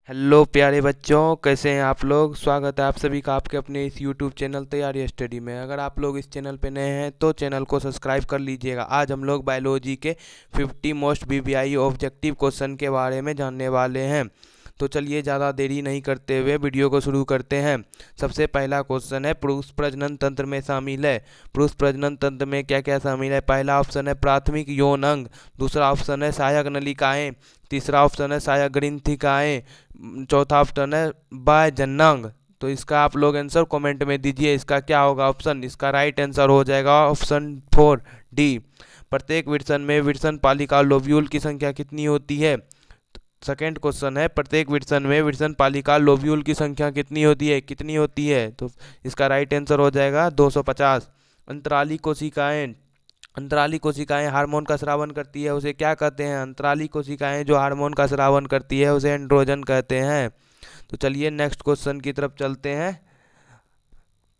Hello प्यारे बच्चों, कैसे हैं आप लोग। स्वागत है आप सभी का आपके अपने इस यूट्यूब चैनल तैयारी स्टडी में। अगर आप लोग इस चैनल पे नए हैं तो चैनल को सब्सक्राइब कर लीजिएगा। आज हम लोग बायोलॉजी के 50 मोस्ट वीवीआई ऑब्जेक्टिव क्वेश्चन के बारे में जानने वाले हैं। तो चलिए ज़्यादा देरी नहीं करते हुए वीडियो को शुरू करते हैं। सबसे पहला क्वेश्चन है, पुरुष प्रजनन तंत्र में शामिल है। पुरुष प्रजनन तंत्र में क्या क्या शामिल है। पहला ऑप्शन है प्राथमिक यौन अंग, दूसरा ऑप्शन है सहायक नलिकाएं, तीसरा ऑप्शन है सहायक ग्रंथिकाएं, चौथा ऑप्शन है बाह्य जननांग। तो इसका आप लोग आंसर कमेंट में दीजिए, इसका क्या होगा ऑप्शन। इसका राइट आंसर हो जाएगा ऑप्शन 4 डी। प्रत्येक विरसन में विरसन पालिका लोब्यूल की संख्या कितनी होती है। सेकेंड क्वेश्चन है, प्रत्येक विरसन में विरसन पालिका लोब्यूल की संख्या कितनी होती है। तो इसका राइट आंसर हो जाएगा 250। अंतराली कोशिकाएं, अंतराली कोशिकाएं हार्मोन का स्रावन करती है, उसे क्या कहते हैं। अंतराली कोशिकाएं जो हार्मोन का स्रावन करती है उसे एंड्रोजन कहते हैं। तो चलिए नेक्स्ट क्वेश्चन की तरफ चलते हैं।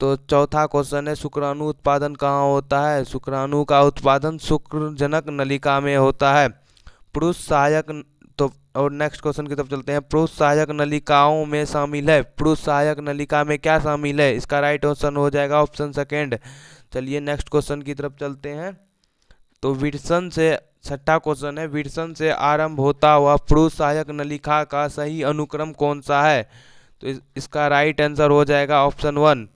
तो चौथा क्वेश्चन है, शुक्राणु उत्पादन कहाँ होता है। शुक्राणु का उत्पादन शुक्रजनक नलिका में होता है। पुरुष सहायक, तो और नेक्स्ट क्वेश्चन की तरफ चलते हैं। पुरुष सहायक नलिकाओं में शामिल है। पुरुष सहायक नलिका में क्या शामिल है। इसका राइट ऑप्शन हो जाएगा ऑप्शन सेकेंड। चलिए नेक्स्ट क्वेश्चन की तरफ चलते हैं। तो विरसन से, छठा क्वेश्चन है, विरसन से आरंभ होता हुआ पुरुष सहायक नलिका का सही अनुक्रम कौन सा है। तो इसका राइट आंसर हो जाएगा ऑप्शन 1।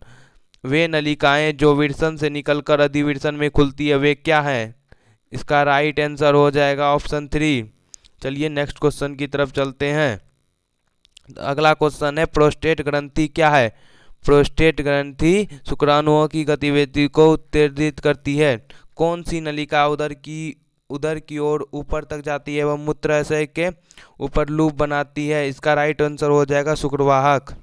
वे नलिकाएं जो विरसन से निकलकर अधिविरसन में खुलती है वे क्या हैं। इसका राइट आंसर हो जाएगा ऑप्शन 3। चलिए नेक्स्ट क्वेश्चन की तरफ चलते हैं। अगला क्वेश्चन है, प्रोस्टेट ग्रंथि क्या है। प्रोस्टेट ग्रंथि शुक्राणुओं की गतिविधि को उत्तेजित करती है। कौन सी नलिका उदर की ओर ऊपर तक जाती है एवं मूत्राशय के ऊपर लूप बनाती है। इसका राइट आंसर हो जाएगा शुक्रवाहक।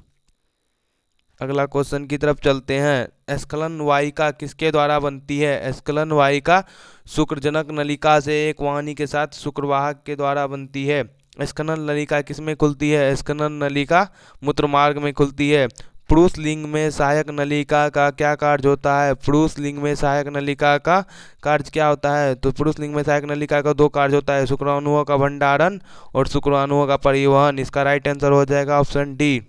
अगला क्वेश्चन की तरफ चलते हैं। स्खलन वाहिका किसके द्वारा बनती है। स्खलन वाहिका शुक्रजनक नलिका से एक वाहिनी के साथ शुक्रवाहक के द्वारा बनती है। स्खलन नलिका किसमें खुलती है। स्खलन नलिका मूत्रमार्ग में खुलती है। पुरुष लिंग में सहायक नलिका का क्या कार्य होता है। पुरुष लिंग में सहायक नलिका का कार्य क्या होता है। तो पुरुष लिंग में सहायक नलिका का दो कार्य होता है, शुक्राणुओं का भंडारण और शुक्राणुओं का परिवहन। इसका राइट आंसर हो जाएगा ऑप्शन डी।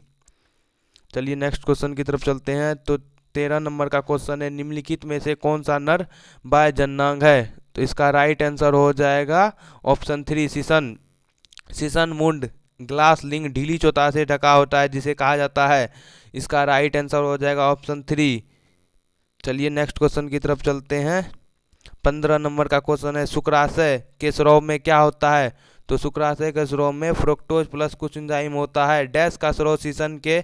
चलिए नेक्स्ट क्वेश्चन की तरफ चलते हैं। तो 13 नंबर का क्वेश्चन है, निम्नलिखित में से कौन सा नर बाह्य जननांग है। तो इसका राइट आंसर हो जाएगा ऑप्शन 3 सीसन। सीसन मुंड ग्लास लिंग ढीली चोता से ढका होता है जिसे कहा जाता है। इसका राइट आंसर हो जाएगा ऑप्शन 3। चलिए नेक्स्ट क्वेश्चन की तरफ चलते हैं। 15 नंबर का क्वेश्चन है, शुक्राशय के स्राव में क्या होता है। तो शुक्राशय के स्राव में फ्रुक्टोज प्लस कुछ एंजाइम होता है। डैश का स्राव सीसन के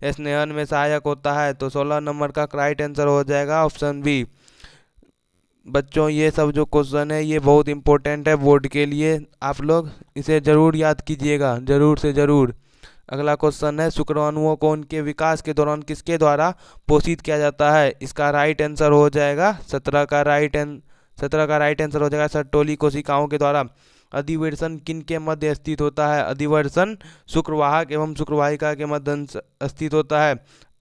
स्नेहन में सहायक होता है। तो 16 नंबर का राइट आंसर हो जाएगा ऑप्शन बी। बच्चों ये सब जो क्वेश्चन है ये बहुत इंपॉर्टेंट है बोर्ड के लिए, आप लोग इसे ज़रूर याद कीजिएगा, ज़रूर से ज़रूर। अगला क्वेश्चन है, शुक्राणुओं को उनके विकास के दौरान किसके द्वारा पोषित किया जाता है। इसका राइट आंसर हो जाएगा 17 का राइट आंसर हो जाएगा सर्टोली कोशिकाओं के द्वारा। अधिवर्षण किन के मध्य स्थित होता है। अधिवर्षण शुक्रवाहक एवं शुक्रवाहिका के मध्य स्थित होता है।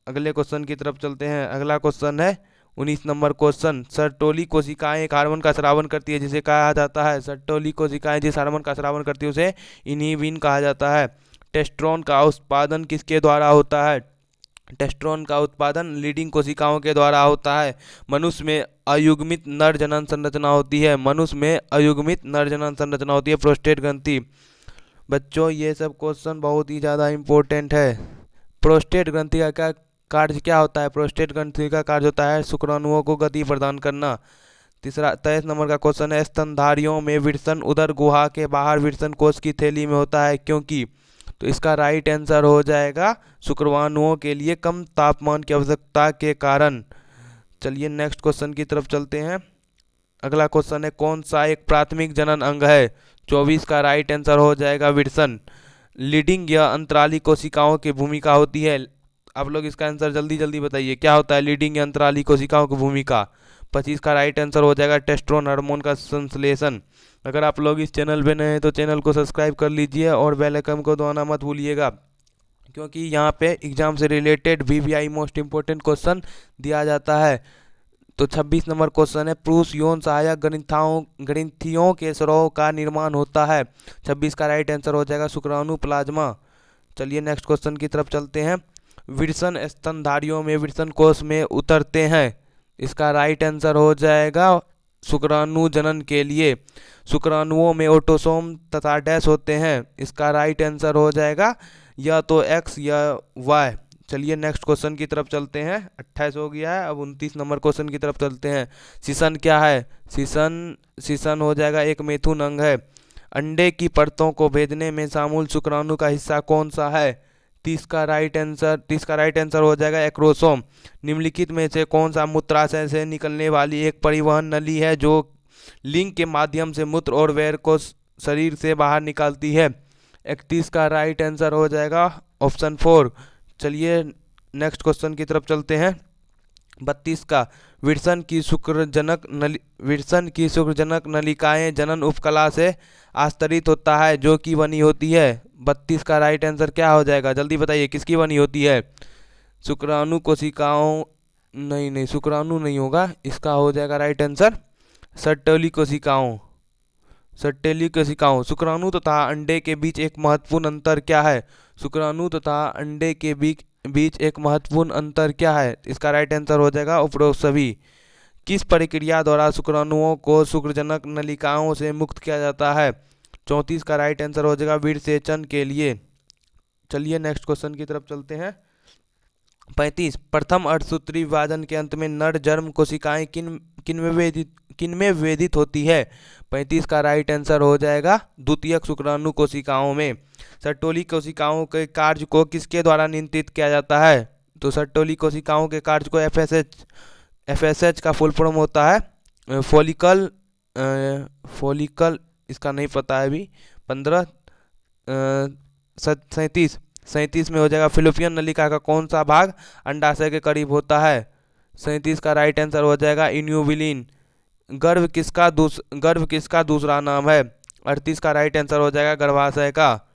अगले क्वेश्चन की तरफ चलते हैं। अगला क्वेश्चन है 19 नंबर क्वेश्चन, सर्टोली कोशिकाएं एक हार्मोन का स्रावन करती है जिसे कहा जाता है। सर्टोली कोशिकाएं जिस हार्मोन का स्रावन करती है उसे इन्हिबिन कहा जाता है। टेस्टोस्टेरोन का उत्पादन किसके द्वारा होता है। टेस्टोस्टेरोन का उत्पादन लीडिंग कोशिकाओं के द्वारा होता है। मनुष्य में अयुग्मित नर जनन संरचना होती है। मनुष्य में अयुग्मित नर जनन संरचना होती है प्रोस्टेट ग्रंथि। बच्चों ये सब क्वेश्चन बहुत ही ज़्यादा इम्पोर्टेंट है। प्रोस्टेट ग्रंथि का क्या कार्य क्या होता है। प्रोस्टेट ग्रंथि का कार्य होता है शुक्राणुओं को गति प्रदान करना। 23 नंबर का क्वेश्चन है, स्तनधारियों में विरसन उदर गुहा के बाहर विरसन कोश की थैली में होता है क्योंकि। तो इसका राइट आंसर हो जाएगा शुक्राणुओं के लिए कम तापमान की आवश्यकता के कारण। चलिए नेक्स्ट क्वेश्चन की तरफ चलते हैं। अगला क्वेश्चन है, कौन सा एक प्राथमिक जनन अंग है। 24 का राइट आंसर हो जाएगा विरसन। लीडिंग या अंतराली कोशिकाओं की भूमिका होती है। आप लोग इसका आंसर जल्दी जल्दी बताइए, क्या होता है लीडिंग या अंतराली कोशिकाओं की भूमिका। 25 का राइट आंसर हो जाएगा टेस्टोस्टेरोन हार्मोन का संश्लेषण। अगर आप लोग इस चैनल पे नए हैं तो चैनल को सब्सक्राइब कर लीजिए और बेल आइकन को दबाना मत भूलिएगा, क्योंकि यहाँ पे एग्जाम से related VVI most important question दिया जाता है। तो 26 नंबर क्वेश्चन है, पुरुष यौन सहायक ग्रंथियों के स्राव का निर्माण होता है। 26 का राइट आंसर हो जाएगा शुक्राणु प्लाज्मा। चलिए नेक्स्ट क्वेश्चन की तरफ चलते हैं। विरसन स्तनधारियों में विरसन कोष में उतरते हैं। इसका राइट आंसर हो जाएगा शुक्राणु जनन के लिए। शुक्राणुओं में ऑटोसोम तथा डैश होते हैं। इसका राइट आंसर हो जाएगा या तो एक्स या वाई। चलिए नेक्स्ट क्वेश्चन की तरफ चलते हैं। 28 हो गया है, अब 29 नंबर क्वेश्चन की तरफ चलते हैं। सीसन क्या है? सीसन हो जाएगा एक मेथुन अंग है। अंडे की परतों को भेजने में शामिल शुक्राणु का हिस्सा कौन सा है? 30 का राइट आंसर हो जाएगा एक्रोसोम। निम्नलिखित में से कौन सा मूत्राशय से निकलने वाली एक परिवहन नली है जो लिंग के माध्यम से मूत्र और वैर को शरीर से बाहर निकालती है? 31 का राइट आंसर हो जाएगा ऑप्शन 4। चलिए नेक्स्ट क्वेश्चन की तरफ चलते हैं। 32 का विरसन की शुक्रजनक नलिकाएं जनन उपकला से आस्तरित होता है जो कि बनी होती है। 32 का राइट आंसर क्या हो जाएगा? जल्दी बताइए, किसकी बनी होती है? शुक्राणु कोशिकाओं? नहीं, शुक्राणु नहीं होगा, इसका हो जाएगा राइट आंसर सर्टोली कोशिकाओं। शुक्राणु तथा अंडे के बीच एक महत्वपूर्ण अंतर क्या है? शुक्राणु तथा अंडे के बीच एक महत्वपूर्ण अंतर क्या है? इसका राइट आंसर हो जाएगा उपरोक्त सभी। किस प्रक्रिया द्वारा शुक्राणुओं को शुक्रजनक नलिकाओं से मुक्त किया जाता है? 34 का राइट आंसर हो जाएगा विरसेचन के लिए। चलिए नेक्स्ट क्वेश्चन की तरफ चलते हैं। 35 प्रथम अर्धसूत्री विभाजन के अंत में नर जर्म कोशिकाएं किनमें विभेदित होती है? 35 का राइट आंसर हो जाएगा द्वितीयक शुक्राणु कोशिकाओं में। सर्टोली कोशिकाओं के कार्य को किसके द्वारा नियंत्रित किया जाता है? तो सर्टोली कोशिकाओं के कार्य को एफएसएच का फुल फॉर्म होता है फॉलिकल, इसका नहीं पता है अभी। 37 में हो जाएगा फिलोपियन नलिका का कौन सा भाग अंडाशय के करीब होता है? 37 का राइट आंसर हो जाएगा इन्यूबिलिन। गर्भ किसका दूसरा नाम है? 38 का राइट आंसर हो जाएगा गर्भाशय का।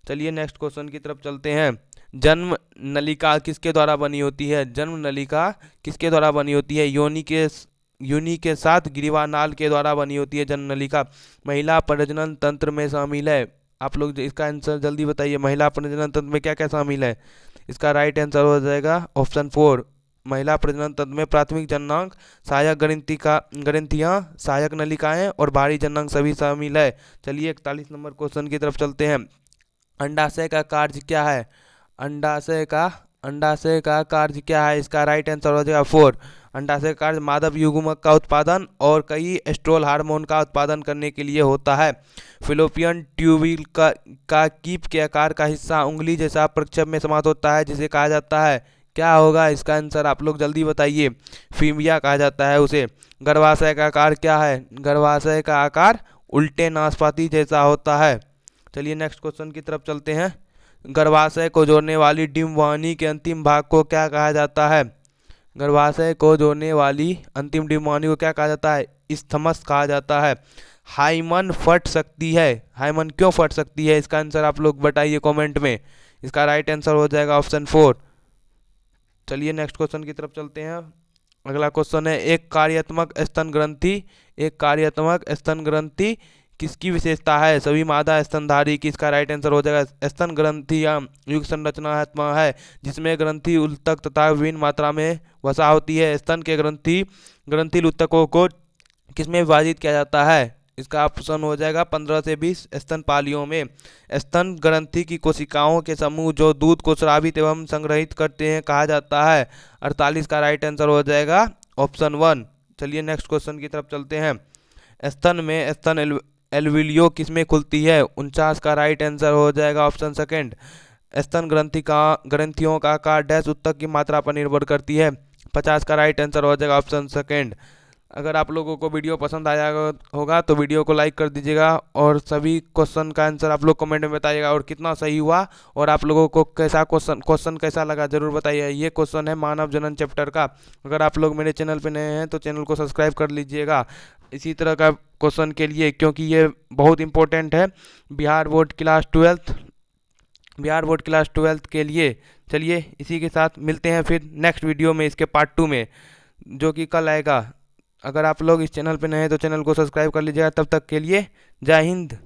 चलिए नेक्स्ट क्वेश्चन की तरफ चलते हैं। जन्म नलिका किसके द्वारा बनी होती है? जन्म नलिका किसके द्वारा बनी होती है? योनि के साथ ग्रीवानाल के द्वारा बनी होती है जन्म नलिका। महिला प्रजनन तंत्र में शामिल है। आप लोग इसका आंसर जल्दी बताइए, महिला प्रजनन तंत्र में क्या क्या शामिल है? इसका राइट आंसर हो जाएगा ऑप्शन 4। महिला प्रजनन तंत्र में प्राथमिक जननांग, सहायक ग्रंथियां, सहायक नलिकाएं और भारी जननांग सभी शामिल है। चलिए 41 नंबर क्वेश्चन की तरफ चलते हैं। अंडाशय का कार्य क्या है? अंडाशय का कार्य क्या है? इसका राइट आंसर हो जाएगा 4। अंडाशय का कार्य मादक युग्मक का उत्पादन और कई एस्ट्रोल हार्मोन का उत्पादन करने के लिए होता है। फिलोपियन ट्यूबिल का कीप के आकार का हिस्सा उंगली जैसा प्रक्षेप में समाप्त होता है जिसे कहा जाता है, क्या होगा इसका आंसर? आप लोग जल्दी बताइए। फीमिया कहा जाता है उसे। गर्भाशय का आकार क्या है? गर्भाशय का आकार उल्टे नाशपाती जैसा होता है। चलिए नेक्स्ट क्वेश्चन की तरफ चलते हैं। गर्भाशय को जोड़ने वाली डिंबवाहिनी के अंतिम भाग को क्या कहा जाता है? गर्भाशय को जोड़ने वाली अंतिम डिंबवाहिनी को क्या कहा जाता है? इस्थमस कहा जाता है। हाइमन फट सकती है। हाइमन क्यों फट सकती है? इसका आंसर आप लोग बताइए कमेंट में। इसका राइट आंसर हो जाएगा ऑप्शन 4। चलिए नेक्स्ट क्वेश्चन की तरफ चलते हैं। अगला क्वेश्चन है एक कार्यात्मक स्तन ग्रंथि किसकी विशेषता है? सभी मादा स्तनधारी की। इसका राइट आंसर हो जाएगा स्तन ग्रंथियां युग संरचनात्मक है जिसमें ग्रंथि उल्तक तथा विभिन्न मात्रा में वसा होती है। स्तन के ग्रंथिल उत्तकों को किसमें विभाजित किया जाता है? इसका ऑप्शन हो जाएगा 15 से 20 स्तनपालियों में। स्तन ग्रंथि की कोशिकाओं के समूह जो दूध को स्रावित एवं संग्रहित करते हैं कहा जाता है। 48 का राइट आंसर हो जाएगा ऑप्शन 1। चलिए नेक्स्ट क्वेश्चन की तरफ चलते हैं। स्तन एल्विलियो किसमें खुलती है? 49 का राइट आंसर हो जाएगा ऑप्शन 2। स्तन ग्रंथियों का आकार डैश उत्तक की मात्रा पर निर्भर करती है। 50 का राइट आंसर हो जाएगा ऑप्शन 2। अगर आप लोगों को वीडियो पसंद आया होगा तो वीडियो को लाइक कर दीजिएगा और सभी क्वेश्चन का आंसर आप लोग कमेंट में बताइएगा और कितना सही हुआ और आप लोगों को कैसा क्वेश्चन कैसा लगा जरूर बताइए। ये क्वेश्चन है मानव जनन चैप्टर का। अगर आप लोग मेरे चैनल पे नए हैं तो चैनल को सब्सक्राइब कर लीजिएगा इसी तरह का क्वेश्चन के लिए, क्योंकि ये बहुत इंपॉर्टेंट है बिहार बोर्ड क्लास 12 के लिए। चलिए इसी के साथ मिलते हैं फिर नेक्स्ट वीडियो में, इसके पार्ट 2 में, जो कि कल आएगा। अगर आप लोग इस चैनल पे नए हैं तो चैनल को सब्सक्राइब कर लीजिएगा। तब तक के लिए जय हिंद।